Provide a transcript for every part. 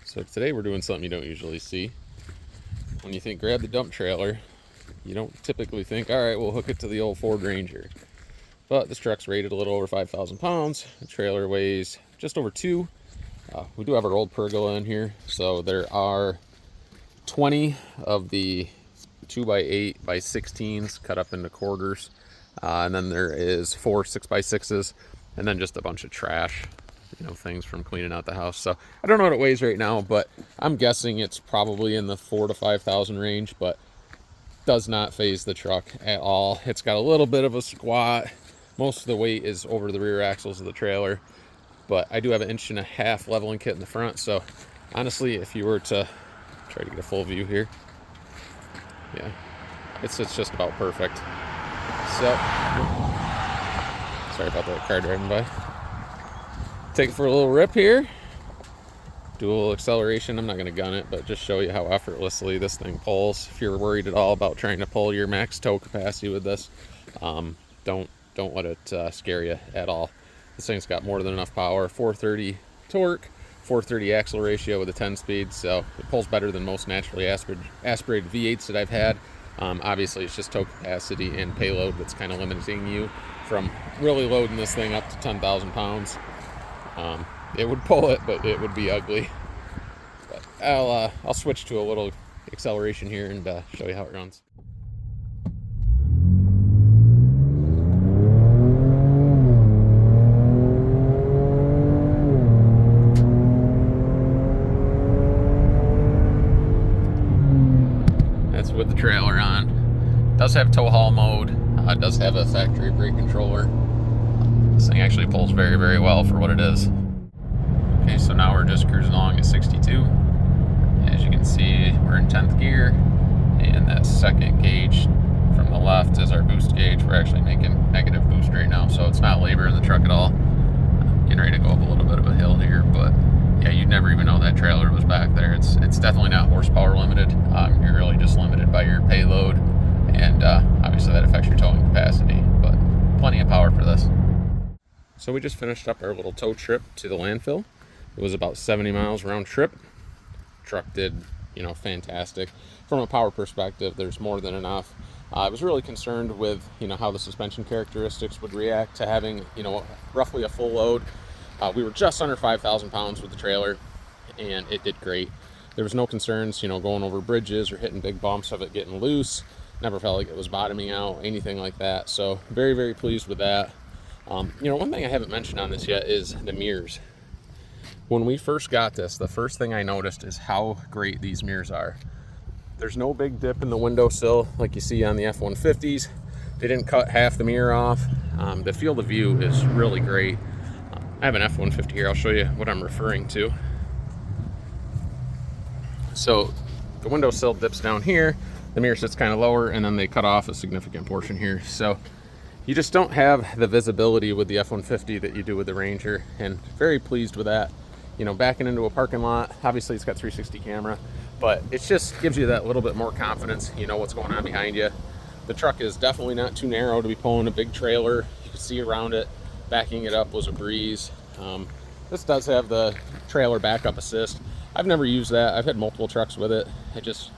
So today we're doing something you don't usually see. When you think grab the dump trailer, you don't typically think, all right, we'll hook it to the old Ford Ranger. But this truck's rated a little over 5,000 pounds. The trailer weighs just over 2. We do have our old pergola in here. So there are 20 of the 2x8 by 16s cut up into quarters. And then there is 4 6x6s, and then just a bunch of trash, things from cleaning out the house. So I don't know what it weighs right now, but I'm guessing it's probably in the 4,000 to 5,000 range, but does not phase the truck at all. It's got a little bit of a squat. Most of the weight is over the rear axles of the trailer, but I do have an 1.5 inch leveling kit in the front. So honestly, if you were to try to get a full view here, yeah, it's just about perfect. So sorry about that car driving by. Take it for a little rip here. Do a little acceleration. I'm not going to gun it, but just show you how effortlessly this thing pulls. If you're worried at all about trying to pull your max tow capacity with this, don't let it scare you at all. This thing's got more than enough power. 430 torque, 430 axle ratio with a 10-speed, so it pulls better than most naturally aspirated V8s that I've had. Obviously, it's just tow capacity and payload that's kind of limiting you from really loading this thing up to 10,000 pounds. It would pull it, but it would be ugly. But I'll switch to a little acceleration here and show you how it runs. That's with the trailer on. It does have tow haul mode. It does have a factory brake controller. This thing actually pulls very, very well for what it is. Okay, so now we're just cruising along at 62. As you can see, we're in 10th gear, and that second gauge from the left is our boost gauge. We're actually making negative boost right now, so it's not labor in the truck at all. Getting ready to go up a little bit of a hill here, but yeah, you'd never even know that trailer was back there. It's definitely not horsepower limited. You're really just limited by your payload, and obviously that affects your towing capacity, but plenty of power for this. So we just finished up our little tow trip to the landfill. It was about 70 miles round trip. Truck did, fantastic. From a power perspective, there's more than enough. I was really concerned with, how the suspension characteristics would react to having, roughly a full load. We were just under 5,000 pounds with the trailer, and it did great. There was no concerns, going over bridges or hitting big bumps of it getting loose. Never felt like it was bottoming out, anything like that. So very, very pleased with that. One thing I haven't mentioned on this yet is the mirrors. When we first got this, the first thing I noticed is how great these mirrors are. There's no big dip in the windowsill like you see on the F-150s. They didn't cut half the mirror off. The field of view is really great. I have an F-150 here. I'll show you what I'm referring to. So the windowsill dips down here. The mirror sits kind of lower, and then they cut off a significant portion here. So you just don't have the visibility with the F-150 that you do with the Ranger, and very pleased with that. Backing into a parking lot, obviously it's got 360 camera, but it just gives you that little bit more confidence. You know what's going on behind you. The truck is definitely not too narrow to be pulling a big trailer. You can see around it. Backing it up was a breeze. This does have the trailer backup assist. I've never used that. I've had multiple trucks with it. I just,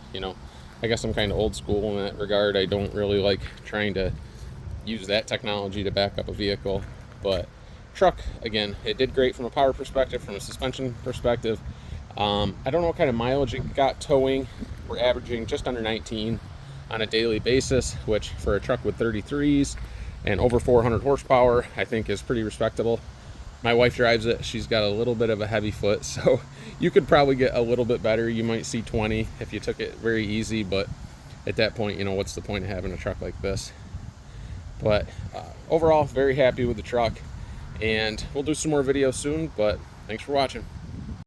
I guess I'm kind of old school in that regard. I don't really like trying to use that technology to back up a vehicle, but truck, again, it did great from a power perspective, from a suspension perspective. I don't know what kind of mileage it got towing. We're averaging just under 19 on a daily basis, which for a truck with 33s and over 400 horsepower, I think is pretty respectable. My wife drives it. She's got a little bit of a heavy foot, so you could probably get a little bit better. You might see 20 if you took it very easy, but at that point, what's the point of having a truck like this? But overall, very happy with the truck, and we'll do some more videos soon, but thanks for watching.